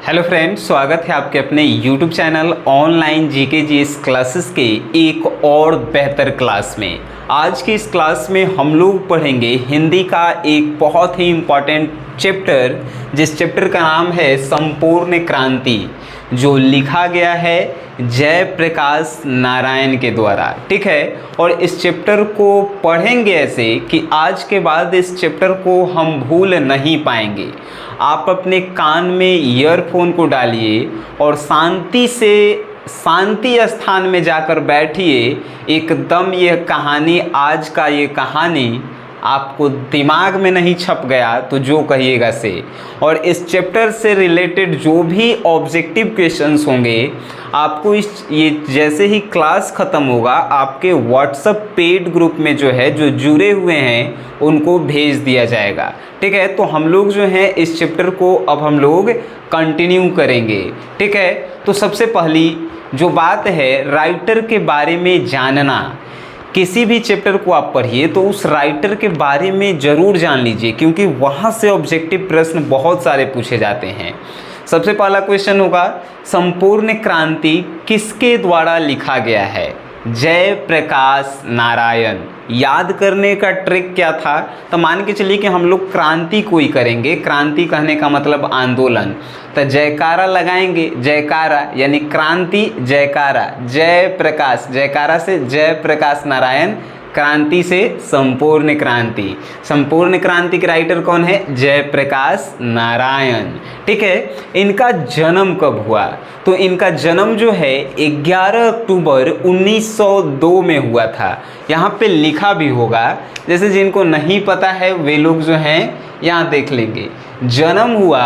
Hello friends, स्वागत है आपके अपने YouTube channel online GK GS classes के एक और बेहतर क्लास में। आज की इस क्लास में हम लोग पढ़ेंगे हिंदी का एक बहुत ही इम्पॉर्टेंट चैप्टर, जिस चैप्टर का नाम है संपूर्ण क्रांति, जो लिखा गया है जयप्रकाश नारायण के द्वारा। ठीक है, और इस चैप्टर को पढ़ेंगे ऐसे कि आज के बाद इस चैप्टर को हम भूल नहीं पाएंगे। आप अपने कान में ईयरफोन को डालिए और शांति स्थान में जाकर बैठिए। एकदम यह कहानी, आज का ये कहानी आपको दिमाग में नहीं छप गया तो जो कहिएगा से। और इस चैप्टर से रिलेटेड जो भी ऑब्जेक्टिव क्वेश्चंस होंगे, आपको ये जैसे ही क्लास ख़त्म होगा आपके व्हाट्सएप पेड ग्रुप में जो है, जो जुड़े हुए हैं उनको भेज दिया जाएगा। ठीक है, तो हम लोग जो हैं इस चैप्टर को अब हम लोग कंटिन्यू करेंगे। ठीक है, तो सबसे पहली जो बात है, राइटर के बारे में जानना। किसी भी चैप्टर को आप पढ़िए तो उस राइटर के बारे में ज़रूर जान लीजिए, क्योंकि वहाँ से ऑब्जेक्टिव प्रश्न बहुत सारे पूछे जाते हैं। सबसे पहला क्वेश्चन होगा, संपूर्ण क्रांति किसके द्वारा लिखा गया है? जयप्रकाश नारायण। याद करने का ट्रिक क्या था? तो मान के चलिए कि हम लोग क्रांति को ही करेंगे। क्रांति कहने का मतलब आंदोलन, तो जयकारा लगाएंगे। जयकारा यानी क्रांति, जयकारा, जयप्रकाश, जयकारा से जयप्रकाश नारायण, क्रांति से संपूर्ण क्रांति। संपूर्ण क्रांति के राइटर कौन है? जयप्रकाश नारायण। ठीक है, इनका जन्म कब हुआ? तो इनका जन्म जो है 11 अक्टूबर 1902 में हुआ था। यहाँ पे लिखा भी होगा, जैसे जिनको नहीं पता है वे लोग जो हैं यहाँ देख लेंगे। जन्म हुआ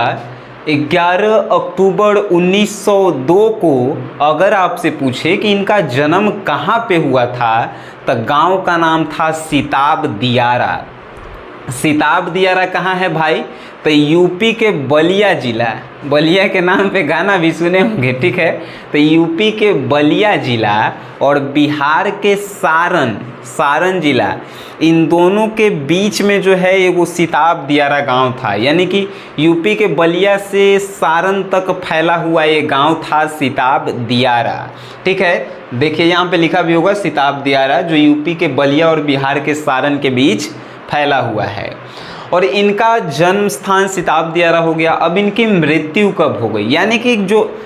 11 अक्टूबर 1902 को। अगर आपसे पूछे कि इनका जन्म कहाँ पे हुआ था, तो गांव का नाम था सिताब दियारा। सिताब दियारा कहाँ है भाई? तो यूपी के बलिया जिला, बलिया के नाम पे गाना भी सुने होंगे। ठीक है, तो यूपी के बलिया जिला और बिहार के सारण जिला, इन दोनों के बीच में जो है ये वो सिताब दियारा गांव था। यानी कि यूपी के बलिया से सारण तक फैला हुआ ये गांव था सिताब दियारा। ठीक है, देखिए यहाँ पे लिखा भी होगा सिताब दियारा, जो यूपी के बलिया और बिहार के सारण के बीच फैला हुआ है। और इनका जन्म स्थान सिताब दियारा हो गया। अब इनकी मृत्यु कब हो गई? यानी कि जो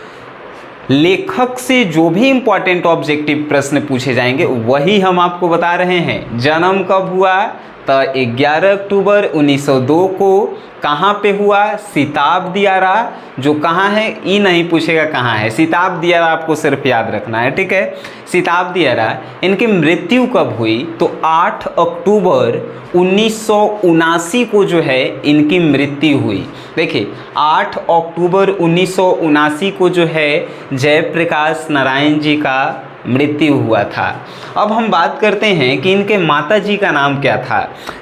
लेखक से जो भी इम्पोर्टेंट ऑब्जेक्टिव प्रश्न पूछे जाएंगे वही हम आपको बता रहे हैं। जन्म कब हुआ? तो 11 अक्टूबर 1902 को। कहाँ पे हुआ? सिताब दियारा, जो कहाँ है ई नहीं पूछेगा कहाँ है, सिताब दियारा आपको सिर्फ याद रखना है। ठीक है, सिताब दियारा। इनकी मृत्यु कब हुई? तो 8 अक्टूबर 1979 को जो है इनकी मृत्यु हुई। देखिए 8 अक्टूबर 1979 को जो है जयप्रकाश नारायण जी का मृत्यु हुआ था। अब हम बात करते हैं कि इनके माताजी का नाम क्या था।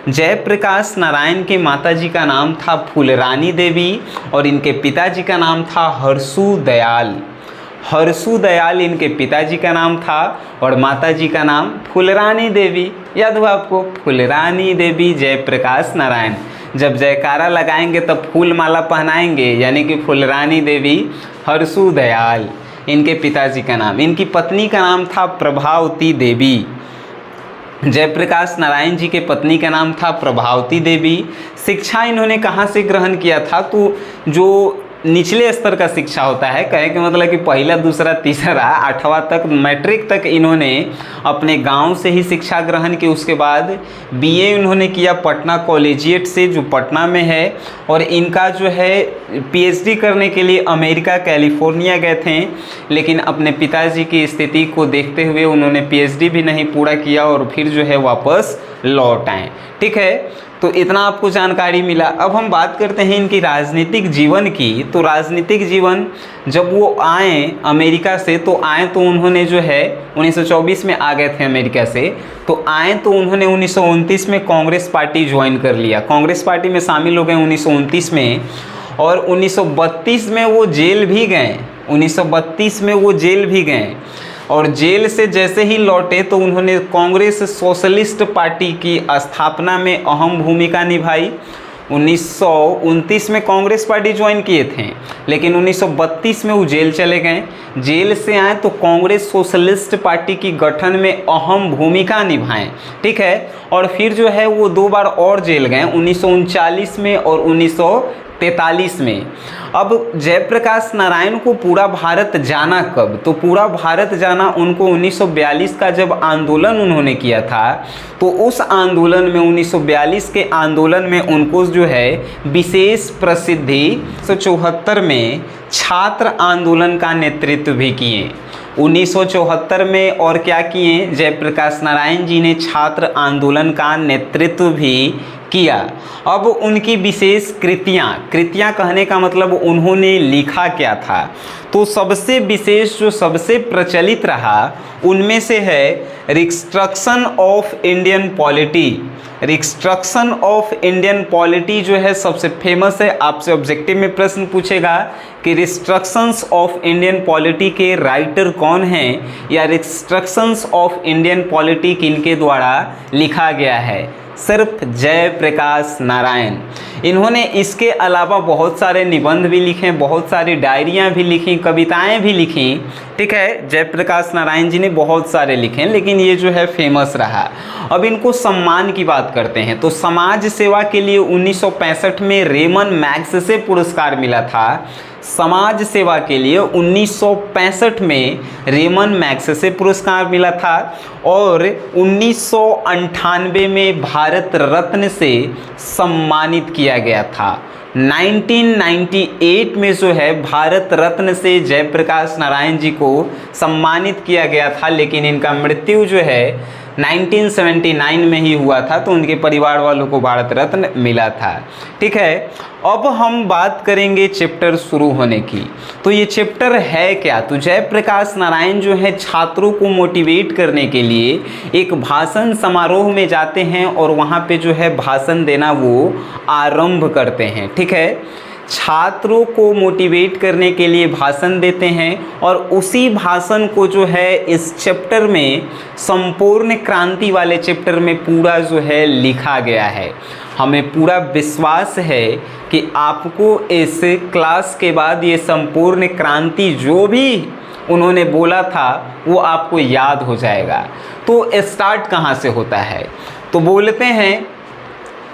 जयप्रकाश नारायण के माताजी का नाम था फूलरानी देवी और इनके पिताजी का नाम था हरसू दयाल। हरसू दयाल इनके पिताजी का नाम था और माताजी का नाम फूलरानी देवी। याद हुआ आपको? फूलरानी देवी जयप्रकाश नारायण। जब जयकारा लगाएंगे तब फूल माला पहनाएंगे, यानी कि फूलरानी देवी, हरसू दयाल इनके पिताजी का नाम। इनकी पत्नी का नाम था प्रभावती देवी। जयप्रकाश नारायण जी के पत्नी का नाम था प्रभावती देवी। शिक्षा इन्होंने कहाँ से ग्रहण किया था? तो जो निचले स्तर का शिक्षा होता है, कहे कि मतलब कि पहला, दूसरा, तीसरा, 8वां तक, मैट्रिक तक इन्होंने अपने गांव से ही शिक्षा ग्रहण की। उसके बाद बीए इन्होंने किया पटना कॉलेजिएट से, जो पटना में है। और इनका जो है पीएचडी करने के लिए अमेरिका कैलिफोर्निया गए थे, लेकिन अपने पिताजी की स्थिति को देखते हुए उन्होंने पीएचडी भी नहीं पूरा किया और फिर जो है वापस लौट आए। ठीक है, तो इतना आपको जानकारी मिला। अब हम बात करते हैं इनकी राजनीतिक जीवन की। तो राजनीतिक जीवन, जब वो आए अमेरिका से, तो आए तो उन्होंने जो है 1924 में आ गए थे अमेरिका से। तो आए तो उन्होंने 1929 में कांग्रेस पार्टी ज्वाइन कर लिया, कांग्रेस पार्टी में शामिल हो गए 1929 में। और 1932 में वो जेल भी गए, 1932 में वो जेल भी गए। और जेल से जैसे ही लौटे तो उन्होंने कांग्रेस सोशलिस्ट पार्टी की स्थापना में अहम भूमिका निभाई। 1929 में कांग्रेस पार्टी ज्वाइन किए थे, लेकिन 1932 में वो जेल चले गए। जेल से आए तो कांग्रेस सोशलिस्ट पार्टी की गठन में अहम भूमिका निभाएं, ठीक है। और फिर जो है वो 2 बार और जेल गए, 1939 में और 1943 में। अब जयप्रकाश नारायण को पूरा भारत जाना कब? तो पूरा भारत जाना उनको 1942 का जब आंदोलन उन्होंने किया था, तो उस आंदोलन में 1942 के आंदोलन में उनको जो है विशेष प्रसिद्धि 1974 में छात्र आंदोलन का नेतृत्व भी किए। 1974 में और क्या किए? जयप्रकाश नारायण जी ने छात्र आंदोलन का नेतृत्व भी किया। अब उनकी विशेष कृतियाँ कहने का मतलब उन्होंने लिखा क्या था, तो सबसे विशेष जो सबसे प्रचलित रहा उनमें से है restriction of Indian polity. Restriction of Indian polity जो है सबसे फेमस है। आपसे ऑब्जेक्टिव में प्रश्न पूछेगा कि रिस्ट्रक्शंस ऑफ इंडियन पॉलिटी के राइटर कौन हैं, या रिस्ट्रक्शंस ऑफ इंडियन पॉलिटी किनके द्वारा लिखा गया है? सिर्फ जयप्रकाश नारायण। इन्होंने इसके अलावा बहुत सारे निबंध भी लिखे, बहुत सारी डायरियाँ भी लिखी, कविताएं भी लिखी, ठीक है। जयप्रकाश नारायण जी ने बहुत सारे लिखे, लेकिन ये जो है फेमस रहा। अब इनको सम्मान की बात करते हैं, तो समाज सेवा के लिए 1965 में रेमन मैग्सेसे पुरस्कार मिला था। समाज सेवा के लिए 1965 में रेमन मैग्सेसे पुरस्कार मिला था, और 1998 में भारत रत्न से सम्मानित किया गया था। 1998 में जो है भारत रत्न से जयप्रकाश नारायण जी को सम्मानित किया गया था, लेकिन इनका मृत्यु जो है 1979 में ही हुआ था, तो उनके परिवार वालों को भारत रत्न मिला था, ठीक है। अब हम बात करेंगे चैप्टर शुरू होने की। तो ये चैप्टर है क्या? तो जयप्रकाश नारायण जो है छात्रों को मोटिवेट करने के लिए एक भाषण समारोह में जाते हैं, और वहाँ पे जो है भाषण देना वो आरंभ करते हैं, ठीक है। छात्रों को मोटिवेट करने के लिए भाषण देते हैं, और उसी भाषण को जो है इस चैप्टर में, संपूर्ण क्रांति वाले चैप्टर में पूरा जो है लिखा गया है। हमें पूरा विश्वास है कि आपको इस क्लास के बाद ये संपूर्ण क्रांति जो भी उन्होंने बोला था वो आपको याद हो जाएगा। तो स्टार्ट कहाँ से होता है? तो बोलते हैं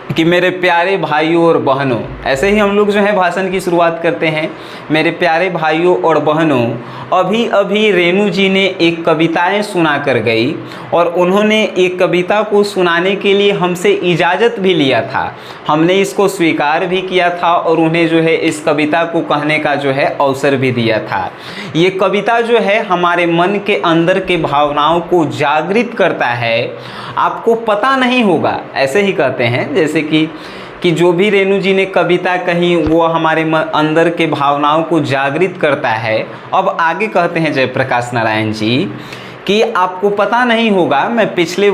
कि मेरे प्यारे भाइयों और बहनों, ऐसे ही हम लोग जो है भाषण की शुरुआत करते हैं। मेरे प्यारे भाइयों और बहनों, अभी अभी रेणु जी ने एक कविताएं सुना कर गई, और उन्होंने एक कविता को सुनाने के लिए हमसे इजाज़त भी लिया था। हमने इसको स्वीकार भी किया था, और उन्हें जो है इस कविता को कहने का जो है अवसर भी दिया था। ये कविता जो है हमारे मन के अंदर के भावनाओं को जागृत करता है। आपको पता नहीं होगा, ऐसे ही कहते हैं जैसे कि जो भी रेणु जी ने कविता कही वो हमारे अंदर के भावनाओं को जागृत करता है। अब आगे कहते हैं जयप्रकाश नारायण जी कि आपको पता नहीं होगा, मैं पिछले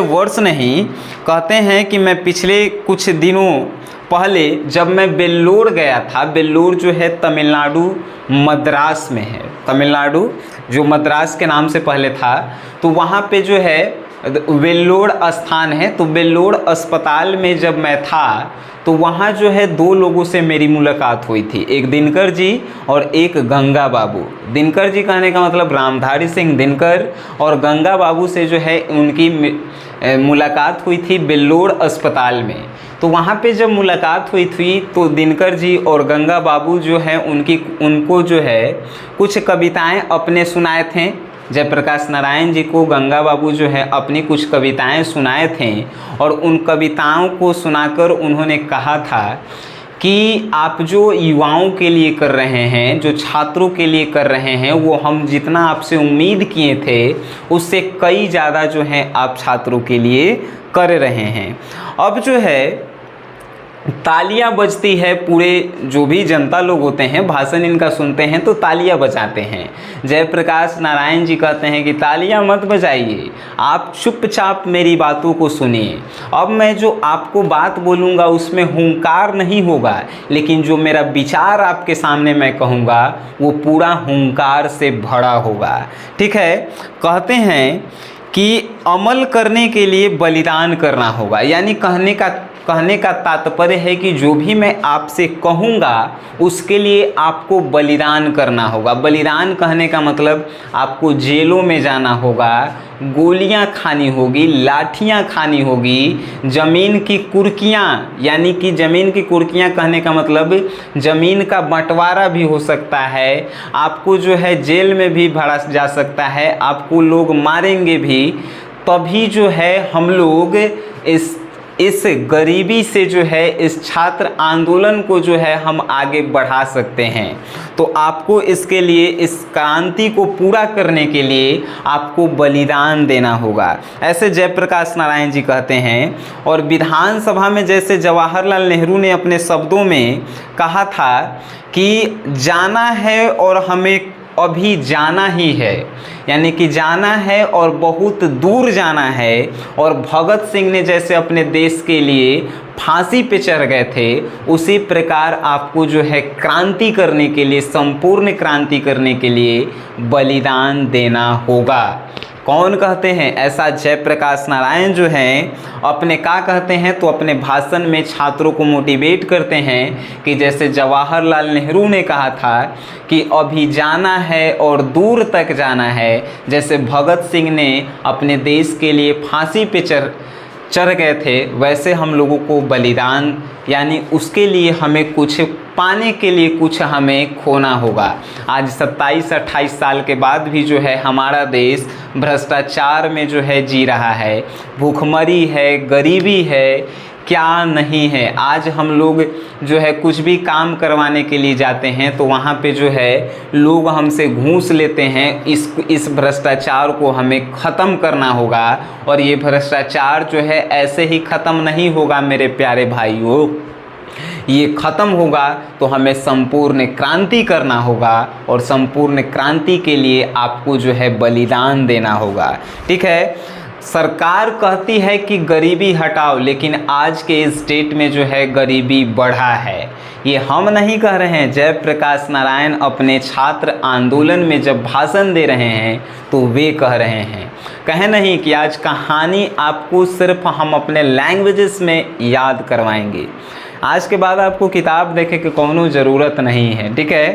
वर्ष नहीं, कहते हैं कि मैं पिछले कुछ दिनों पहले जब मैं वेल्लोर गया था, वेल्लोर जो है तमिलनाडु मद्रास में है, तमिलनाडु जो मद्रास के नाम से पहले था, तो वहाँ पे जो है वेल्लोर स्थान है। तो वेल्लोर अस्पताल में जब मैं था तो वहाँ जो है 2 लोगों से मेरी मुलाकात हुई थी, एक दिनकर जी और एक गंगा बाबू। दिनकर जी कहने का मतलब रामधारी सिंह दिनकर, और गंगा बाबू से जो है उनकी मुलाकात हुई थी वेल्लोर अस्पताल में। तो वहाँ पे जब मुलाकात हुई थी तो दिनकर जी और गंगा बाबू जो है उनको जो है कुछ कविताएं अपने सुनाए थे। जयप्रकाश नारायण जी को गंगा बाबू जो है अपनी कुछ कविताएं सुनाए थे, और उन कविताओं को सुनाकर उन्होंने कहा था कि आप जो युवाओं के लिए कर रहे हैं, जो छात्रों के लिए कर रहे हैं, वो हम जितना आपसे उम्मीद किए थे उससे कई ज़्यादा जो है आप छात्रों के लिए कर रहे हैं। अब जो है तालियां बजती है, पूरे जो भी जनता लोग होते हैं भाषण इनका सुनते हैं तो तालियां बजाते हैं। जयप्रकाश नारायण जी कहते हैं कि तालियां मत बजाइए, आप चुपचाप मेरी बातों को सुनिए। अब मैं जो आपको बात बोलूँगा उसमें हुंकार नहीं होगा, लेकिन जो मेरा विचार आपके सामने मैं कहूँगा वो पूरा हुंकार से भरा होगा, ठीक है। कहते हैं कि अमल करने के लिए बलिदान करना होगा। यानी कहने का तात्पर्य है कि जो भी मैं आपसे कहूँगा उसके लिए आपको बलिदान करना होगा। बलिदान कहने का मतलब आपको जेलों में जाना होगा, गोलियां खानी होगी, लाठियां खानी होगी, ज़मीन की कुर्कियां, यानी कि ज़मीन की कुर्कियां कहने का मतलब ज़मीन का बंटवारा भी हो सकता है, आपको जो है जेल में भी भरा जा सकता है, आपको लोग मारेंगे भी, तभी जो है हम लोग इस गरीबी से जो है इस छात्र आंदोलन को जो है हम आगे बढ़ा सकते हैं। तो आपको इसके लिए, इस क्रांति को पूरा करने के लिए आपको बलिदान देना होगा, ऐसे जयप्रकाश नारायण जी कहते हैं। और विधानसभा में जैसे जवाहरलाल नेहरू ने अपने शब्दों में कहा था कि जाना है और हमें अभी जाना ही है, यानी कि जाना है और बहुत दूर जाना है। और भगत सिंह ने जैसे अपने देश के लिए फांसी पे चढ़ गए थे, उसी प्रकार आपको जो है क्रांति करने के लिए, संपूर्ण क्रांति करने के लिए बलिदान देना होगा। कौन कहते हैं? ऐसा जयप्रकाश नारायण जो हैं अपने क्या कहते हैं, तो अपने भाषण में छात्रों को मोटिवेट करते हैं कि जैसे जवाहरलाल नेहरू ने कहा था कि अभी जाना है और दूर तक जाना है, जैसे भगत सिंह ने अपने देश के लिए फांसी पे चढ़ गए थे, वैसे हम लोगों को बलिदान, यानी उसके लिए हमें कुछ पाने के लिए कुछ हमें खोना होगा। आज 27-28 साल के बाद भी जो है हमारा देश भ्रष्टाचार में जो है जी रहा है, भूखमरी है, गरीबी है, क्या नहीं है। आज हम लोग जो है कुछ भी काम करवाने के लिए जाते हैं तो वहाँ पे जो है लोग हमसे घूस लेते हैं। इस भ्रष्टाचार को हमें ख़त्म करना होगा, और ये भ्रष्टाचार जो है ऐसे ही ख़त्म नहीं होगा मेरे प्यारे भाइयों, ये ख़त्म होगा तो हमें संपूर्ण क्रांति करना होगा, और संपूर्ण क्रांति के लिए आपको जो है बलिदान देना होगा। ठीक है, सरकार कहती है कि गरीबी हटाओ, लेकिन आज के इस डेट में जो है गरीबी बढ़ा है। ये हम नहीं कह रहे हैं, जयप्रकाश नारायण अपने छात्र आंदोलन में जब भाषण दे रहे हैं तो वे कह रहे हैं। कहें नहीं कि आज कहानी आपको सिर्फ हम अपने लैंग्वेजेस में याद करवाएंगे। आज के बाद आपको किताब देखे की कोनो ज़रूरत नहीं है। ठीक है,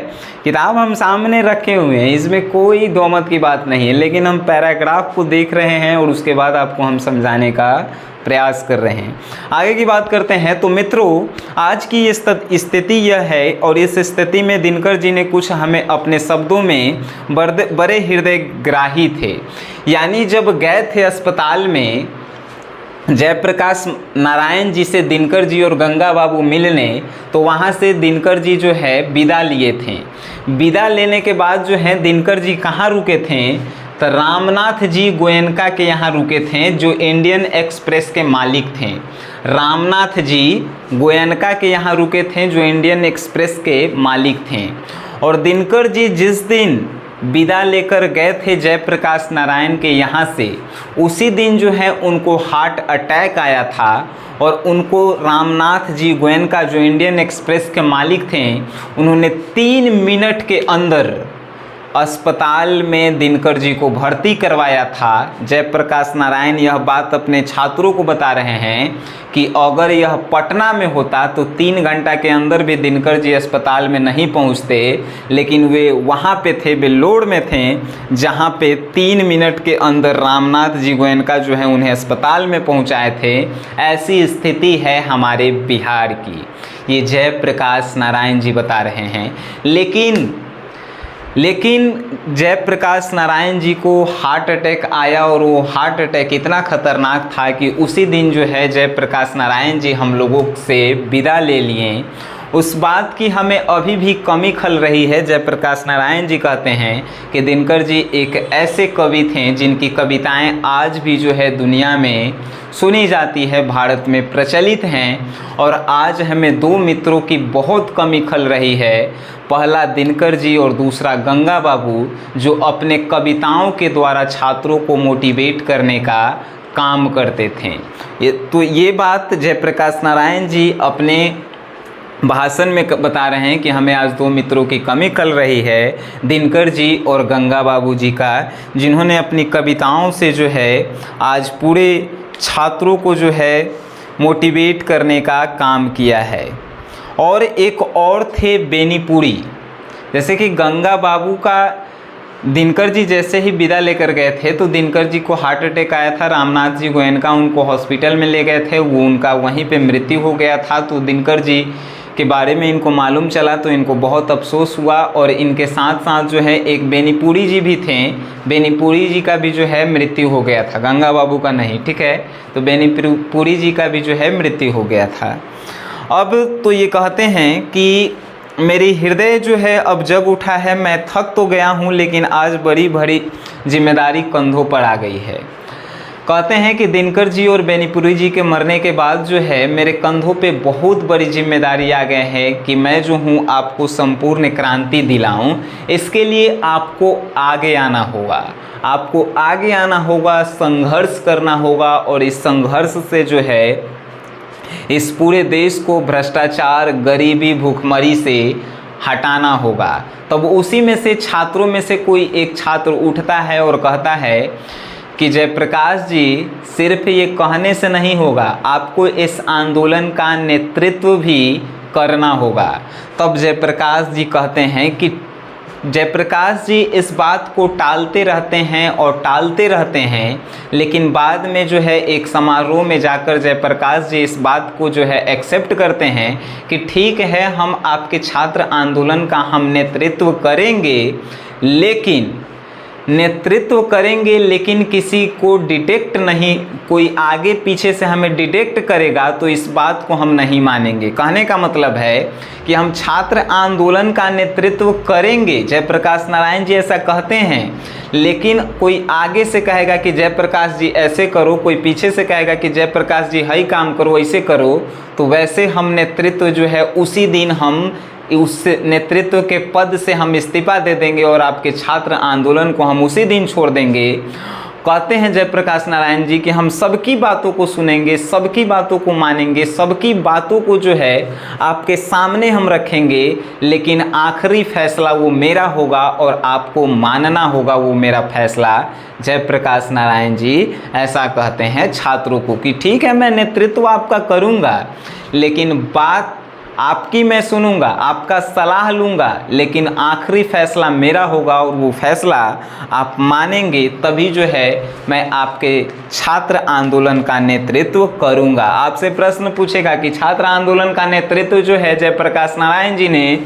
किताब हम सामने रखे हुए हैं, इसमें कोई दो मत की बात नहीं है, लेकिन हम पैराग्राफ को देख रहे हैं और उसके बाद आपको हम समझाने का प्रयास कर रहे हैं। आगे की बात करते हैं। तो मित्रों, आज की स्थिति यह है, और इस स्थिति में दिनकर जी ने कुछ हमें अपने शब्दों में बड़े हृदय ग्राही थे। यानी जब गए थे अस्पताल में जयप्रकाश नारायण जी से दिनकर जी और गंगा बाबू मिलने, तो वहाँ से दिनकर जी जो है विदा लिए थे। विदा लेने के बाद जो है दिनकर जी कहाँ रुके थे, तो रामनाथ जी गोयनका के यहाँ रुके थे, जो इंडियन एक्सप्रेस के मालिक थे। रामनाथ जी गोयनका के यहाँ रुके थे, जो इंडियन एक्सप्रेस के मालिक थे। और दिनकर जी जिस दिन विदा लेकर गए थे जयप्रकाश नारायण के यहाँ से, उसी दिन जो है उनको हार्ट अटैक आया था, और उनको रामनाथ जी गोयनका जो इंडियन एक्सप्रेस के मालिक थे, उन्होंने 3 मिनट के अंदर अस्पताल में दिनकर जी को भर्ती करवाया था। जयप्रकाश नारायण यह बात अपने छात्रों को बता रहे हैं कि अगर यह पटना में होता तो 3 घंटा के अंदर भी दिनकर जी अस्पताल में नहीं पहुंचते, लेकिन वे वहां पे थे, बेल्लोर में थे, जहां पे 3 मिनट के अंदर रामनाथ जी गोयनका जो है उन्हें अस्पताल में पहुंचाए थे। ऐसी स्थिति है हमारे बिहार की, ये जयप्रकाश नारायण जी बता रहे हैं। लेकिन जयप्रकाश नारायण जी को हार्ट अटैक आया, और वो हार्ट अटैक इतना ख़तरनाक था कि उसी दिन जो है जयप्रकाश नारायण जी हम लोगों से विदा ले लिए। उस बात की हमें अभी भी कमी खल रही है। जयप्रकाश नारायण जी कहते हैं कि दिनकर जी एक ऐसे कवि थे जिनकी कविताएं आज भी जो है दुनिया में सुनी जाती है, भारत में प्रचलित हैं। और आज हमें 2 मित्रों की बहुत कमी खल रही है, पहला दिनकर जी और दूसरा गंगा बाबू, जो अपने कविताओं के द्वारा छात्रों को मोटिवेट करने का काम करते थे। तो ये बात जयप्रकाश नारायण जी अपने भाषण में बता रहे हैं कि हमें आज दो मित्रों की कमी खल रही है, दिनकर जी और गंगा बाबू जी का, जिन्होंने अपनी कविताओं से जो है आज पूरे छात्रों को जो है मोटिवेट करने का काम किया है। और एक और थे बेनीपुरी। जैसे कि गंगा बाबू का दिनकर जी जैसे ही विदा लेकर गए थे तो दिनकर जी को हार्ट अटैक आया था, रामनाथ जी गोयनका उनको हॉस्पिटल में ले गए थे, वो उनका वहीं पे मृत्यु हो गया था। तो दिनकर जी के बारे में इनको मालूम चला तो इनको बहुत अफसोस हुआ। और इनके साथ साथ जो है एक बेनीपुरी जी भी थे, बेनीपुरी जी का भी जो है मृत्यु हो गया था, गंगा बाबू का नहीं, ठीक है। तो बेनीपुरी जी का भी जो है मृत्यु हो गया था। अब तो ये कहते हैं कि मेरी हृदय जो है अब जग उठा है, मैं थक तो गया हूँ लेकिन आज बड़ी बड़ी जिम्मेदारी कंधों पर आ गई है। कहते हैं कि दिनकर जी और बेनीपुरी जी के मरने के बाद जो है मेरे कंधों पे बहुत बड़ी जिम्मेदारी आ गए हैं कि मैं जो हूँ आपको संपूर्ण क्रांति दिलाऊं। इसके लिए आपको आगे आना होगा, आपको आगे आना होगा, संघर्ष करना होगा और इस संघर्ष से जो है इस पूरे देश को भ्रष्टाचार, गरीबी, भूखमरी से हटाना होगा। तब उसी में से छात्रों में से कोई एक छात्र उठता है और कहता है कि जयप्रकाश जी सिर्फ ये कहने से नहीं होगा, आपको इस आंदोलन का नेतृत्व भी करना होगा। तब जयप्रकाश जी कहते हैं कि जयप्रकाश जी इस बात को टालते रहते हैं और टालते रहते हैं, लेकिन बाद में जो है एक समारोह में जाकर जयप्रकाश जी इस बात को जो है एक्सेप्ट करते हैं कि ठीक है, हम आपके छात्र आंदोलन का हम नेतृत्व करेंगे, लेकिन नेतृत्व करेंगे लेकिन किसी को डिटेक्ट नहीं, कोई आगे पीछे से हमें डिटेक्ट करेगा तो इस बात को हम नहीं मानेंगे। कहने का मतलब है कि हम छात्र आंदोलन का नेतृत्व करेंगे, जयप्रकाश नारायण जी ऐसा कहते हैं, लेकिन कोई आगे से कहेगा कि जयप्रकाश जी ऐसे करो, कोई पीछे से कहेगा कि जयप्रकाश जी हई काम करो, ऐसे करो, तो वैसे हम नेतृत्व जो है उसी दिन हम उस नेतृत्व के पद से हम इस्तीफा दे देंगे और आपके छात्र आंदोलन को हम उसी दिन छोड़ देंगे। कहते हैं जयप्रकाश नारायण जी कि हम सबकी बातों को सुनेंगे, सबकी बातों को मानेंगे, सबकी बातों को जो है आपके सामने हम रखेंगे, लेकिन आखिरी फैसला वो मेरा होगा और आपको मानना होगा वो मेरा फैसला। जयप्रकाश नारायण जी ऐसा कहते हैं छात्रों को कि ठीक है, मैं नेतृत्व आपका करूँगा, लेकिन बात आपकी मैं सुनूंगा, आपका सलाह लूँगा, लेकिन आखिरी फैसला मेरा होगा और वो फैसला आप मानेंगे तभी जो है मैं आपके छात्र आंदोलन का नेतृत्व करूँगा। आपसे प्रश्न पूछेगा कि छात्र आंदोलन का नेतृत्व जो है जयप्रकाश नारायण जी ने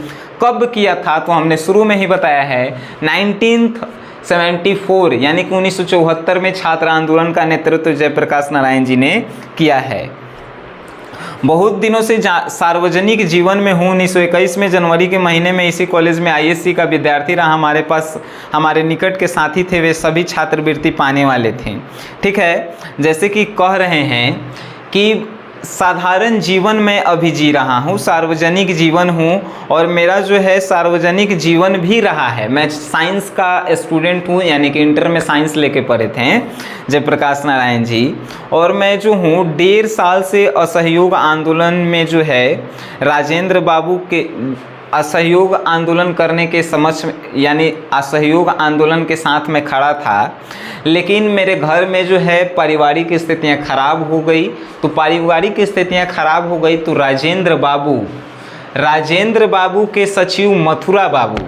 कब किया था, तो हमने शुरू में ही बताया है 1974 यानी कि 1974 में छात्र आंदोलन का नेतृत्व जयप्रकाश नारायण जी ने किया है। बहुत दिनों से सार्वजनिक जीवन में हूँ। 1921 में जनवरी के महीने में इसी कॉलेज में ISC का विद्यार्थी रहा। हमारे पास हमारे निकट के साथी थे, वे सभी छात्रवृत्ति पाने वाले थे। ठीक है, जैसे कि कह रहे हैं कि साधारण जीवन में अभी जी रहा हूँ, सार्वजनिक जीवन हूँ और मेरा जो है सार्वजनिक जीवन भी रहा है। मैं साइंस का स्टूडेंट हूँ, यानी कि इंटर में साइंस लेके पढ़े थे जयप्रकाश नारायण जी। और मैं जो हूँ 1.5 साल से असहयोग आंदोलन में जो है राजेंद्र बाबू के असहयोग आंदोलन करने के समक्ष, यानी असहयोग आंदोलन के साथ में खड़ा था, लेकिन मेरे घर में जो है पारिवारिक स्थितियां खराब हो गई। तो पारिवारिक स्थितियां खराब हो गई तो राजेंद्र बाबू के सचिव मथुरा बाबू,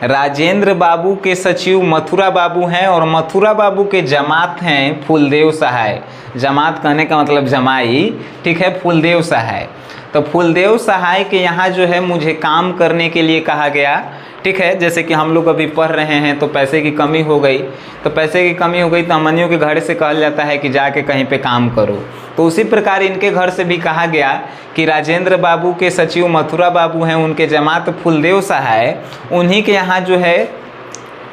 राजेंद्र बाबू के सचिव मथुरा बाबू हैं और मथुरा बाबू के जमात हैं फूलदेव सहाय। जमात कहने का मतलब जमाई, ठीक है, फूलदेव सहाय। तो फूलदेव सहाय के यहाँ जो है मुझे काम करने के लिए कहा गया। ठीक है, जैसे कि हम लोग अभी पढ़ रहे हैं तो पैसे की कमी हो गई, तो अमनियों के घर से कहा जाता है कि जाके कहीं पे काम करो। तो उसी प्रकार इनके घर से भी कहा गया कि राजेंद्र बाबू के सचिव मथुरा बाबू हैं, उनके जमात फूलदेव सहाय, उन्हीं के यहाँ जो है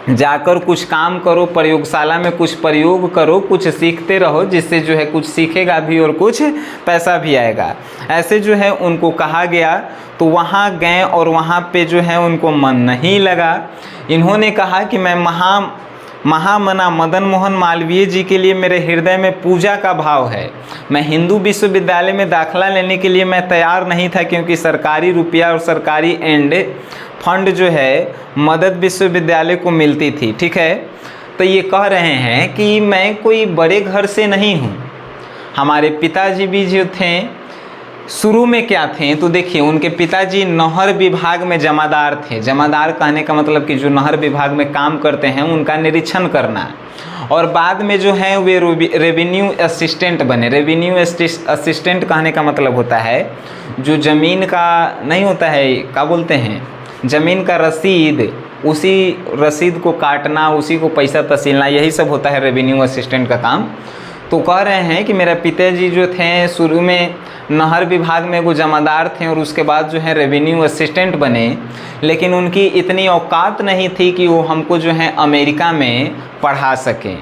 जाकर कुछ काम करो, प्रयोगशाला में कुछ प्रयोग करो, कुछ सीखते रहो, जिससे जो है कुछ सीखेगा भी और कुछ पैसा भी आएगा। ऐसे जो है उनको कहा गया। तो वहाँ गए और वहाँ पे जो है उनको मन नहीं लगा। इन्होंने कहा कि मैं महामना मदन मोहन मालवीय जी के लिए मेरे हृदय में पूजा का भाव है। मैं हिंदू विश्वविद्यालय में दाखिला लेने के लिए मैं तैयार नहीं था, क्योंकि सरकारी रुपया और सरकारी फंड जो है मदद विश्वविद्यालय को मिलती थी। ठीक है, तो ये कह रहे हैं कि मैं कोई बड़े घर से नहीं हूँ। हमारे पिताजी भी जो थे शुरू में क्या थे, तो देखिए उनके पिताजी नहर विभाग में जमादार थे। जमादार कहने का मतलब कि जो नहर विभाग में काम करते हैं उनका निरीक्षण करना, और बाद में जो है वे रेवेन्यू असिस्टेंट बने। रेवेन्यू असिस्टेंट कहने का मतलब होता है जो ज़मीन का नहीं होता है, क्या बोलते हैं, ज़मीन का रसीद, उसी रसीद को काटना, उसी को पैसा तसीलना, यही सब होता है रेवेन्यू असिस्टेंट का काम। तो कह रहे हैं कि मेरा पिताजी जो थे शुरू में नहर विभाग में वो जमादार थे और उसके बाद जो है रेवेन्यू असिस्टेंट बने, लेकिन उनकी इतनी औकात नहीं थी कि वो हमको जो है अमेरिका में पढ़ा सकें।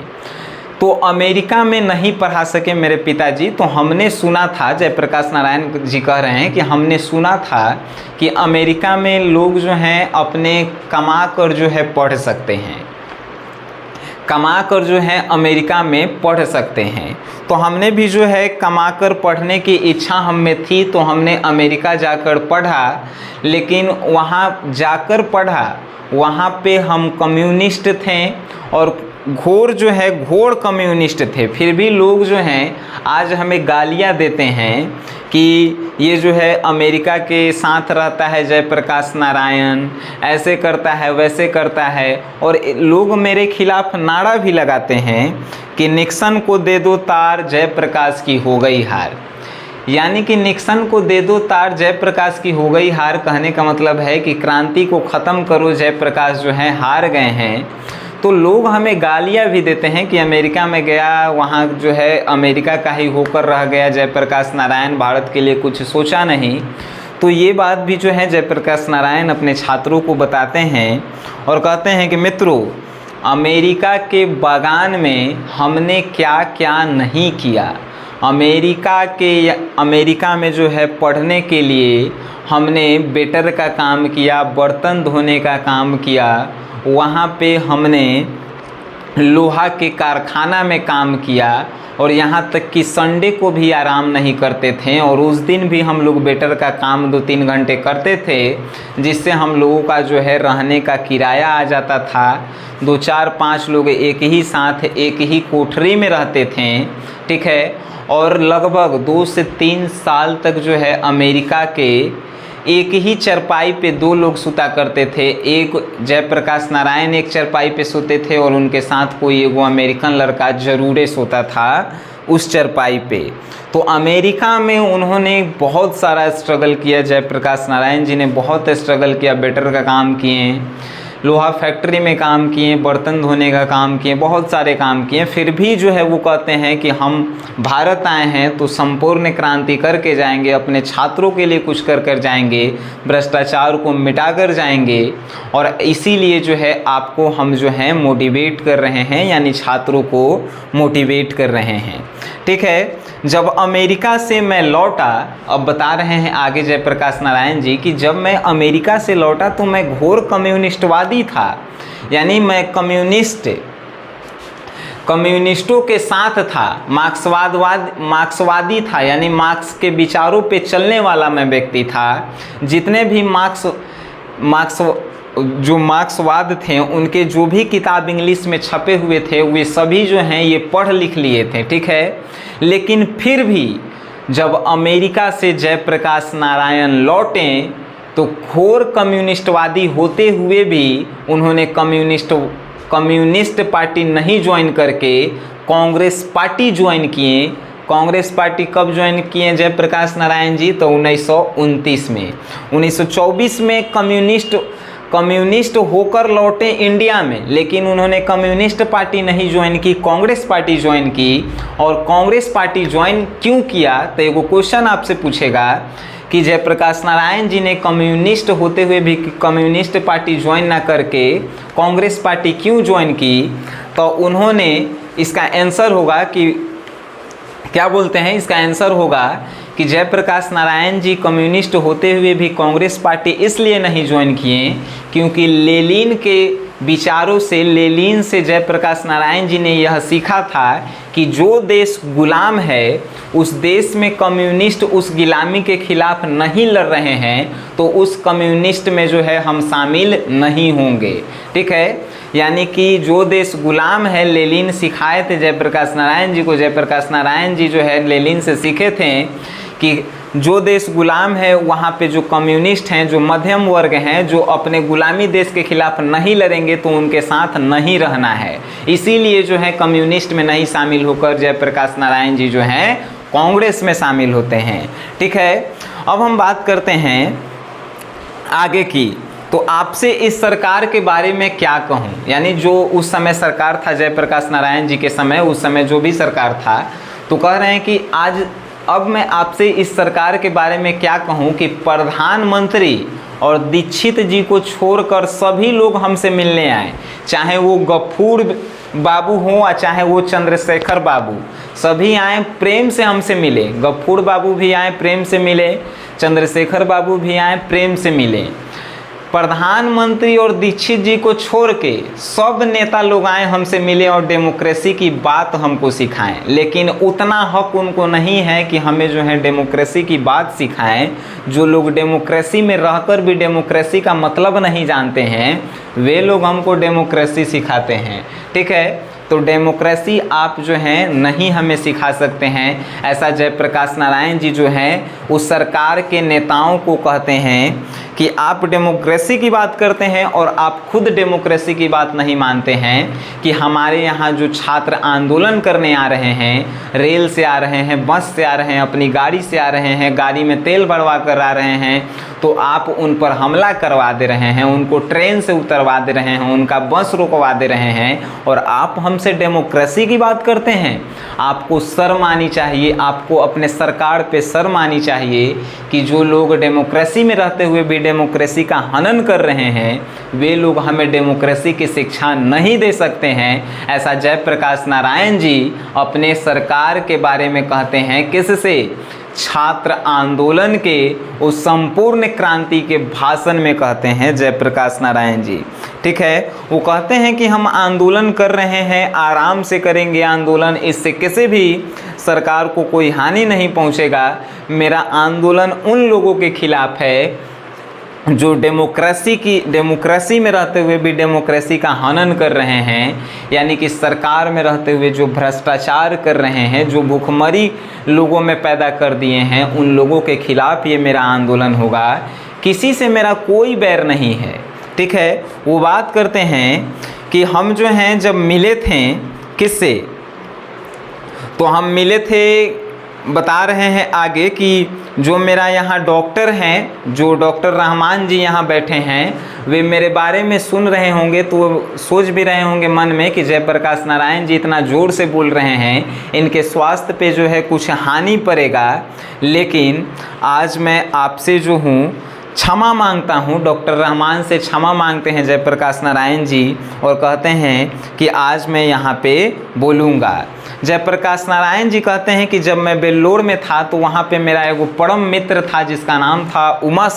तो अमेरिका में नहीं पढ़ा सके मेरे पिताजी। तो हमने सुना था, जयप्रकाश नारायण जी कह रहे हैं कि हमने सुना था कि अमेरिका में लोग जो हैं अपने कमा कर जो है पढ़ सकते हैं, कमा कर जो है अमेरिका में पढ़ सकते हैं। तो हमने भी जो है कमा कर पढ़ने की इच्छा हम में थी, तो हमने अमेरिका जाकर पढ़ा। लेकिन वहाँ जाकर पढ़ा, वहाँ पे हम कम्युनिस्ट थे और घोर कम्युनिस्ट थे। फिर भी लोग जो हैं आज हमें गालियाँ देते हैं कि ये जो है अमेरिका के साथ रहता है जयप्रकाश नारायण, ऐसे करता है वैसे करता है, और लोग मेरे खिलाफ नारा भी लगाते हैं कि निक्सन को दे दो तार, जयप्रकाश की हो गई हार। यानी कि निक्सन को दे दो तार, जयप्रकाश की हो गई हार कहने का मतलब है कि क्रांति को ख़त्म करो, जयप्रकाश जो है हार गए हैं। तो लोग हमें गालियाँ भी देते हैं कि अमेरिका में गया, वहाँ जो है अमेरिका का ही होकर रह गया जयप्रकाश नारायण, भारत के लिए कुछ सोचा नहीं। तो ये बात भी जो है जयप्रकाश नारायण अपने छात्रों को बताते हैं और कहते हैं कि मित्रों, अमेरिका के बागान में हमने क्या क्या नहीं किया। अमेरिका में जो है पढ़ने के लिए हमने वेटर का काम किया, बर्तन धोने का काम किया, वहाँ पे हमने लोहा के कारखाना में काम किया, और यहाँ तक कि संडे को भी आराम नहीं करते थे। और उस दिन भी हम लोग वेटर का काम 2-3 घंटे करते थे, जिससे हम लोगों का जो है रहने का किराया आ जाता था। 2, 4, 5 लोग एक ही साथ एक ही कोठरी में रहते थे। ठीक है, और लगभग 2 से 3 साल तक जो है अमेरिका के एक ही चरपाई पे 2 लोग सुता करते थे। एक जयप्रकाश नारायण एक चरपाई पे सोते थे और उनके साथ कोई एगो अमेरिकन लड़का जरूर सोता था उस चरपाई पे। तो अमेरिका में उन्होंने बहुत सारा स्ट्रगल किया, जयप्रकाश नारायण जी ने बहुत स्ट्रगल किया, वेटर का काम किए, लोहा फैक्ट्री में काम किए, बर्तन धोने का काम किए, बहुत सारे काम किए। फिर भी जो है वो कहते हैं कि हम भारत आए हैं तो संपूर्ण क्रांति करके जाएंगे, अपने छात्रों के लिए कुछ कर जाएंगे, भ्रष्टाचार को मिटा कर जाएंगे, और इसीलिए जो है आपको हम जो है मोटिवेट कर रहे हैं, यानी छात्रों को मोटिवेट कर रहे हैं। ठीक है, जब अमेरिका से मैं लौटा, अब बता रहे हैं आगे जयप्रकाश नारायण जी कि जब मैं अमेरिका से लौटा तो मैं घोर कम्युनिस्टवादी था, यानी मैं कम्युनिस्टों के साथ था, मार्क्सवादी था, यानी मार्क्स के विचारों पे चलने वाला मैं व्यक्ति था। जितने भी मार्क्सवाद थे उनके जो भी किताब इंग्लिश में छपे हुए थे वे सभी जो हैं ये पढ़ लिख लिए थे। ठीक है, लेकिन फिर भी जब अमेरिका से जयप्रकाश नारायण लौटे तो घोर कम्युनिस्टवादी होते हुए भी उन्होंने कम्युनिस्ट पार्टी नहीं ज्वाइन करके कांग्रेस पार्टी ज्वाइन किए। कांग्रेस पार्टी कब ज्वाइन किए जयप्रकाश नारायण जी? तो 1929 में। 1924 में कम्युनिस्ट होकर लौटे इंडिया में, लेकिन उन्होंने कम्युनिस्ट पार्टी नहीं ज्वाइन की, कांग्रेस पार्टी ज्वाइन की। और कांग्रेस पार्टी ज्वाइन क्यों किया? तो एगो क्वेश्चन आपसे पूछेगा कि जयप्रकाश नारायण जी ने कम्युनिस्ट होते हुए भी कम्युनिस्ट पार्टी ज्वाइन ना करके कांग्रेस पार्टी क्यों ज्वाइन की? तो उन्होंने, इसका आंसर होगा कि क्या बोलते हैं, इसका आंसर होगा कि जयप्रकाश नारायण जी कम्युनिस्ट होते हुए भी कांग्रेस पार्टी इसलिए नहीं ज्वाइन किए क्योंकि लेनिन के विचारों से, लेनिन से जयप्रकाश नारायण जी ने यह सीखा था कि जो देश गुलाम है उस देश में कम्युनिस्ट उस गुलामी के खिलाफ नहीं लड़ रहे हैं तो उस कम्युनिस्ट में जो है हम शामिल नहीं होंगे। ठीक है, यानी कि जो देश गुलाम है, लेनिन सिखाए थे जयप्रकाश नारायण जी को। जयप्रकाश नारायण जी जो है लेनिन से सीखे थे कि जो देश गुलाम है वहाँ पे जो कम्युनिस्ट हैं, जो मध्यम वर्ग हैं, जो अपने गुलामी देश के खिलाफ नहीं लड़ेंगे तो उनके साथ नहीं रहना है। इसीलिए जो है कम्युनिस्ट में नहीं शामिल होकर जयप्रकाश नारायण जी जो हैं कांग्रेस में शामिल होते हैं। ठीक है, अब हम बात करते हैं आगे की। तो आपसे इस सरकार के बारे में क्या कहूँ, यानी जो उस समय सरकार था जयप्रकाश नारायण जी के समय, उस समय जो भी सरकार था, तो कह रहे हैं कि अब मैं आपसे इस सरकार के बारे में क्या कहूं कि प्रधानमंत्री और दीक्षित जी को छोड़कर सभी लोग हमसे मिलने आए, चाहे वो गफूर बाबू हों या चाहे वो चंद्रशेखर बाबू, सभी आए प्रेम से हमसे मिले। गफूर बाबू भी आए प्रेम से मिले, चंद्रशेखर बाबू भी आए प्रेम से मिले। प्रधानमंत्री और दीक्षित जी को छोड़ के सब नेता लोग आए हमसे मिले और डेमोक्रेसी की बात हमको सिखाएं, लेकिन उतना हक उनको नहीं है कि हमें जो है डेमोक्रेसी की बात सिखाएं। जो लोग डेमोक्रेसी में रहकर भी डेमोक्रेसी का मतलब नहीं जानते हैं वे लोग हमको डेमोक्रेसी सिखाते हैं। ठीक है, तो डेमोक्रेसी आप जो हैं नहीं हमें सिखा सकते हैं, ऐसा जयप्रकाश नारायण जी जो हैं उस सरकार के नेताओं को कहते हैं कि आप डेमोक्रेसी की बात करते हैं और आप खुद डेमोक्रेसी की बात नहीं मानते हैं कि हमारे यहाँ जो छात्र आंदोलन करने आ रहे हैं, रेल से आ रहे हैं, बस से आ रहे हैं, अपनी गाड़ी से आ रहे हैं, गाड़ी में तेल भरवा कर आ रहे हैं, तो आप उन पर हमला करवा दे रहे हैं, उनको ट्रेन से उतरवा दे रहे हैं, उनका बस रुकवा दे रहे हैं और आप हमसे डेमोक्रेसी की बात करते हैं। आपको शर्म आनी चाहिए, आपको अपने सरकार पे शर्म आनी चाहिए कि जो लोग डेमोक्रेसी में रहते हुए भी डेमोक्रेसी का हनन कर रहे हैं वे लोग हमें डेमोक्रेसी की शिक्षा नहीं दे सकते हैं। ऐसा जयप्रकाश नारायण जी अपने सरकार के बारे में कहते हैं। किससे? छात्र आंदोलन के उस संपूर्ण क्रांति के भाषण में कहते हैं जयप्रकाश नारायण जी। ठीक है, वो कहते हैं कि हम आंदोलन कर रहे हैं, आराम से करेंगे आंदोलन, इससे किसी भी सरकार को कोई हानि नहीं पहुंचेगा। मेरा आंदोलन उन लोगों के खिलाफ है जो डेमोक्रेसी में रहते हुए भी डेमोक्रेसी का हनन कर रहे हैं, यानी कि सरकार में रहते हुए जो भ्रष्टाचार कर रहे हैं, जो भूखमरी लोगों में पैदा कर दिए हैं, उन लोगों के खिलाफ ये मेरा आंदोलन होगा। किसी से मेरा कोई बैर नहीं है। ठीक है, वो बात करते हैं कि हम जो हैं जब मिले थे किससे, तो हम मिले थे, बता रहे हैं आगे कि जो मेरा यहाँ डॉक्टर हैं, जो डॉक्टर रहमान जी यहाँ बैठे हैं, वे मेरे बारे में सुन रहे होंगे तो सोच भी रहे होंगे मन में कि जयप्रकाश नारायण जी इतना ज़ोर से बोल रहे हैं, इनके स्वास्थ्य पे जो है कुछ हानि पड़ेगा। लेकिन आज मैं आपसे जो हूँ क्षमा मांगता हूँ, डॉक्टर रहमान से क्षमा मांगते हैं जयप्रकाश नारायण जी और कहते हैं कि आज मैं यहाँ पे बोलूँगा। जयप्रकाश नारायण जी कहते हैं कि जब मैं वेल्लोर में था तो वहाँ पे मेरा एक परम मित्र था जिसका नाम था उमा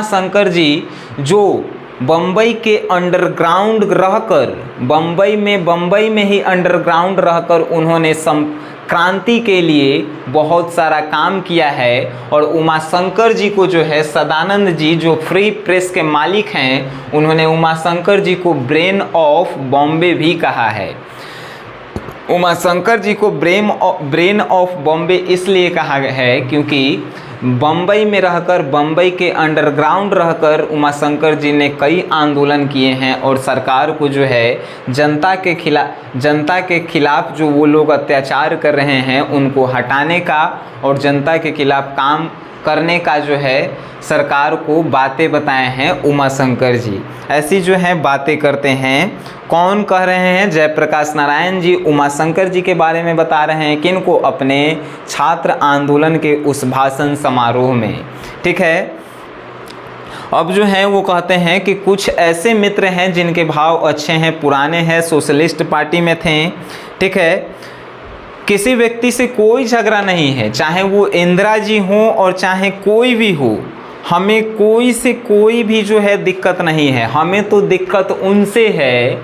शंकर जी, जो बम्बई के अंडरग्राउंड रहकर, बम्बई में ही अंडरग्राउंड रहकर उन्होंने क्रांति के लिए बहुत सारा काम किया है। और उमा शंकर जी को जो है सदानंद जी जो फ्री प्रेस के मालिक हैं, उन्होंने उमा शंकर जी को ब्रेन ऑफ बॉम्बे भी कहा है। उमा शंकर जी को ब्रेन ऑफ बॉम्बे इसलिए कहा है क्योंकि बम्बई में रहकर, बम्बई के अंडरग्राउंड रहकर उमा शंकर जी ने कई आंदोलन किए हैं और सरकार को जो है जनता के खिलाफ जो वो लोग अत्याचार कर रहे हैं उनको हटाने का और जनता के खिलाफ काम करने का जो है सरकार को बातें बताए हैं उमा शंकर जी। ऐसी जो है बातें करते हैं। कौन कह रहे हैं? जयप्रकाश नारायण जी उमा शंकर जी के बारे में बता रहे हैं। किनको? अपने छात्र आंदोलन के उस भाषण समारोह में। ठीक है, अब जो है वो कहते हैं कि कुछ ऐसे मित्र हैं जिनके भाव अच्छे हैं, पुराने हैं, सोशलिस्ट पार्टी में थे। ठीक है, किसी व्यक्ति से कोई झगड़ा नहीं है, चाहे वो इंदिरा जी हो और चाहे कोई भी हो, हमें कोई से कोई भी जो है दिक्कत नहीं है, हमें तो दिक्कत उनसे है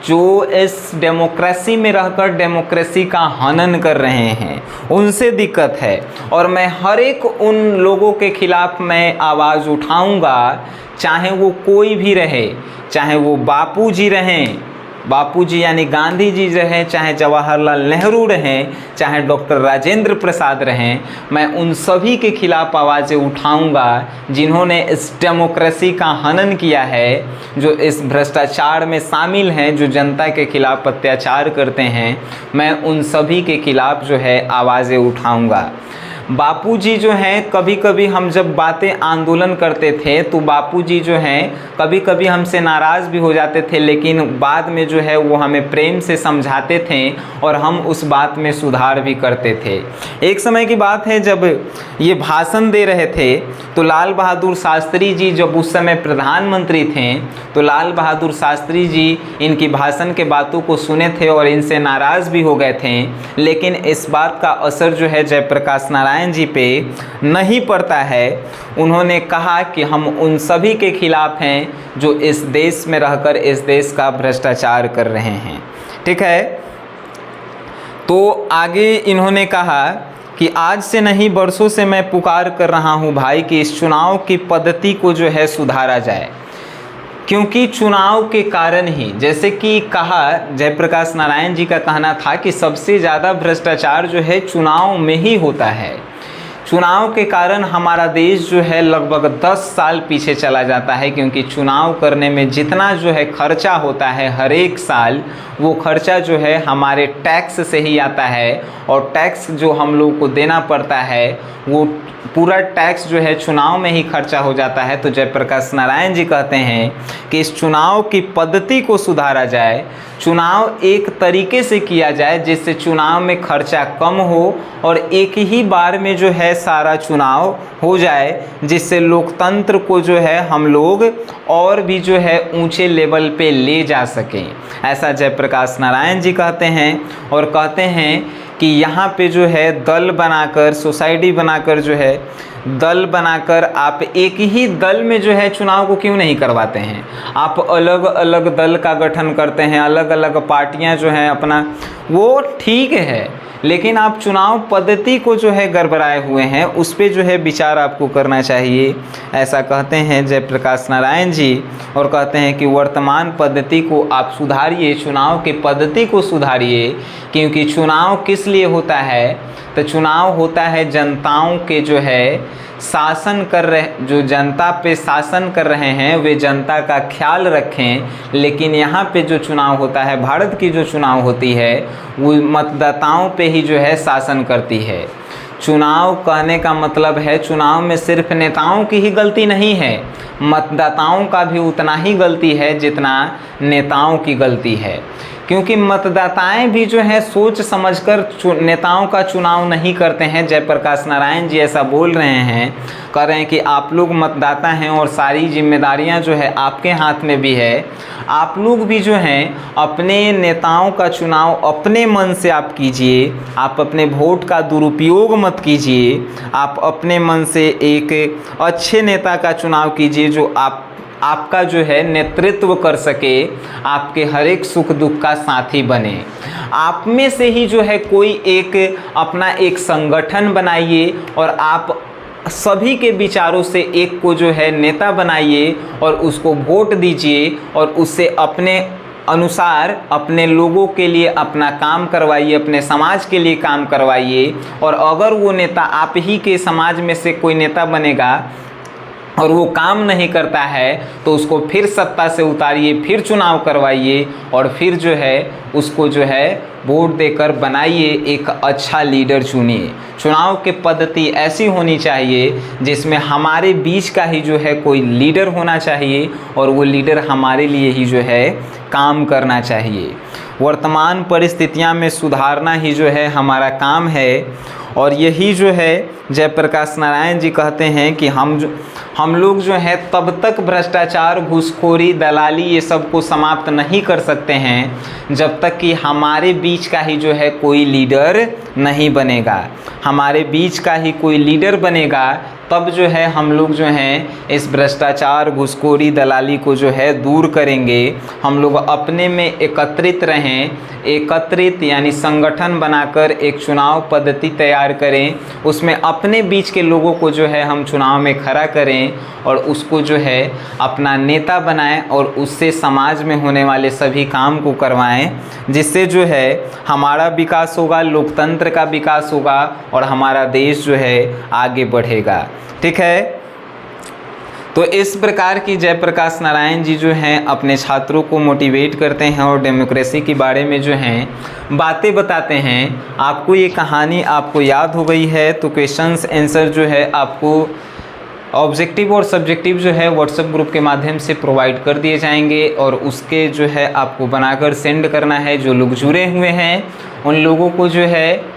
जो इस डेमोक्रेसी में रहकर डेमोक्रेसी का हनन कर रहे हैं, उनसे दिक्कत है। और मैं हर एक उन लोगों के खिलाफ मैं आवाज़ उठाऊंगा, चाहे वो कोई भी रहे, चाहे वो बापूजी रहें, बापूजी यानी गांधी जी रहें, चाहे जवाहरलाल नेहरू रहें, चाहे डॉक्टर राजेंद्र प्रसाद रहें, मैं उन सभी के खिलाफ आवाज़ें उठाऊंगा जिन्होंने इस डेमोक्रेसी का हनन किया है, जो इस भ्रष्टाचार में शामिल हैं, जो जनता के खिलाफ अत्याचार करते हैं। मैं उन सभी के खिलाफ जो है आवाज़ें उठाऊंगा। बापूजी जो हैं, कभी कभी हम जब बातें आंदोलन करते थे तो बापूजी जो हैं कभी कभी हमसे नाराज़ भी हो जाते थे, लेकिन बाद में जो है वो हमें प्रेम से समझाते थे और हम उस बात में सुधार भी करते थे। एक समय की बात है, जब ये भाषण दे रहे थे तो लाल बहादुर शास्त्री जी जब उस समय प्रधानमंत्री थे, तो लाल बहादुर शास्त्री जी इनकी भाषण के बातों को सुने थे और इनसे नाराज़ भी हो गए थे। लेकिन इस बात का असर जो है जयप्रकाश नारायण जी पे नहीं पड़ता है। उन्होंने कहा कि हम उन सभी के खिलाफ हैं जो इस देश में रहकर इस देश का भ्रष्टाचार कर रहे हैं। ठीक है, तो आगे इन्होंने कहा कि आज से नहीं बरसों से मैं पुकार कर रहा हूं भाई कि इस चुनाव की पद्धति को जो है सुधारा जाए, क्योंकि चुनाव के कारण ही, जैसे कि कहा जयप्रकाश नारायण जी का कहना था कि सबसे ज़्यादा भ्रष्टाचार जो है चुनाव में ही होता है। चुनाव के कारण हमारा देश जो है लगभग 10 साल पीछे चला जाता है, क्योंकि चुनाव करने में जितना जो है खर्चा होता है हर एक साल, वो खर्चा जो है हमारे टैक्स से ही आता है, और टैक्स जो हम लोग को देना पड़ता है वो पूरा टैक्स जो है चुनाव में ही खर्चा हो जाता है। तो जयप्रकाश नारायण जी कहते हैं कि इस चुनाव की पद्धति को सुधारा जाए, चुनाव एक तरीके से किया जाए जिससे चुनाव में खर्चा कम हो और एक ही बार में जो है सारा चुनाव हो जाए, जिससे लोकतंत्र को जो है हम लोग और भी जो है ऊंचे लेवल पे ले जा सकें। ऐसा जयप्रकाश नारायण जी कहते हैं, और कहते हैं कि यहाँ पे जो है दल बनाकर, सोसाइटी बनाकर जो है दल बनाकर आप एक ही दल में जो है चुनाव को क्यों नहीं करवाते हैं? आप अलग अलग दल का गठन करते हैं, अलग अलग पार्टियां जो हैं अपना, वो ठीक है, लेकिन आप चुनाव पद्धति को जो है गड़बड़ाए हुए हैं, उस पर जो है विचार आपको करना चाहिए। ऐसा कहते हैं जयप्रकाश नारायण जी, और कहते हैं कि वर्तमान पद्धति को आप सुधारिए, चुनाव के पद्धति को सुधारिए, क्योंकि चुनाव किस लिए होता है? तो चुनाव होता है जनताओं के जो है शासन कर रहे, जो जनता पे शासन कर रहे हैं वे जनता का ख्याल रखें। लेकिन यहाँ पे जो चुनाव होता है, भारत की जो चुनाव होती है, वो मतदाताओं पे ही जो है शासन करती है। चुनाव कहने का मतलब है, चुनाव में सिर्फ नेताओं की ही गलती नहीं है, मतदाताओं का भी उतना ही गलती है जितना नेताओं की गलती है। क्योंकि मतदाताएं भी जो है सोच समझकर नेताओं का चुनाव नहीं करते हैं। जयप्रकाश नारायण जी ऐसा बोल रहे हैं, कह रहे हैं कि आप लोग मतदाता हैं और सारी जिम्मेदारियां जो है आपके हाथ में भी है। आप लोग भी जो हैं अपने नेताओं का चुनाव अपने मन से आप कीजिए, आप अपने वोट का दुरुपयोग मत कीजिए, आप अपने मन से एक अच्छे नेता का चुनाव कीजिए जो आपका जो है नेतृत्व कर सके, आपके हर एक सुख दुख का साथी बने। आप में से ही जो है कोई एक अपना एक संगठन बनाइए और आप सभी के विचारों से एक को जो है नेता बनाइए और उसको वोट दीजिए और उससे अपने अनुसार अपने लोगों के लिए अपना काम करवाइए, अपने समाज के लिए काम करवाइए। और अगर वो नेता आप ही के समाज में से कोई नेता बनेगा और वो काम नहीं करता है तो उसको फिर सत्ता से उतारिए, फिर चुनाव करवाइए और फिर जो है उसको जो है वोट देकर बनाइए, एक अच्छा लीडर चुनिए। चुनाव की पद्धति ऐसी होनी चाहिए जिसमें हमारे बीच का ही जो है कोई लीडर होना चाहिए और वो लीडर हमारे लिए ही जो है काम करना चाहिए। वर्तमान परिस्थितियां में सुधारना ही जो है हमारा काम है। और यही जो है जयप्रकाश नारायण जी कहते हैं कि हम लोग जो है तब तक भ्रष्टाचार, घूसखोरी, दलाली ये सब को समाप्त नहीं कर सकते हैं जब तक कि हमारे बीच का ही जो है कोई लीडर नहीं बनेगा। हमारे बीच का ही कोई लीडर बनेगा तब जो है हम लोग जो हैं इस भ्रष्टाचार, घूसखोरी, दलाली को जो है दूर करेंगे। हम लोग अपने में एकत्रित रहें, एकत्रित यानी संगठन बनाकर एक चुनाव पद्धति तैयार करें, उसमें अपने बीच के लोगों को जो है हम चुनाव में खड़ा करें और उसको जो है अपना नेता बनाएं और उससे समाज में होने वाले सभी काम को करवाएं, जिससे जो है हमारा विकास होगा, लोकतंत्र का विकास होगा और हमारा देश जो है आगे बढ़ेगा। ठीक है, तो इस प्रकार की जयप्रकाश नारायण जी जो हैं अपने छात्रों को मोटिवेट करते हैं और डेमोक्रेसी के बारे में जो हैं बातें बताते हैं। आपको ये कहानी आपको याद हो गई है तो क्वेश्चंस आंसर जो है आपको ऑब्जेक्टिव और सब्जेक्टिव जो है व्हाट्सएप ग्रुप के माध्यम से प्रोवाइड कर दिए जाएंगे और उसके जो है आपको बनाकर सेंड करना है। जो लोग जुड़े हुए हैं उन लोगों को जो है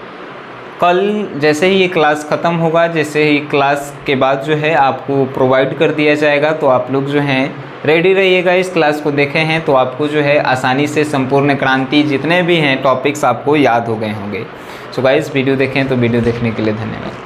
कल जैसे ही ये क्लास ख़त्म होगा, जैसे ही क्लास के बाद जो है आपको प्रोवाइड कर दिया जाएगा, तो आप लोग जो हैं रेडी रहिएगा। इस क्लास को देखे हैं तो आपको जो है आसानी से संपूर्ण क्रांति जितने भी हैं टॉपिक्स आपको याद हो गए होंगे। सो गाइस, वीडियो देखें तो वीडियो देखने के लिए धन्यवाद।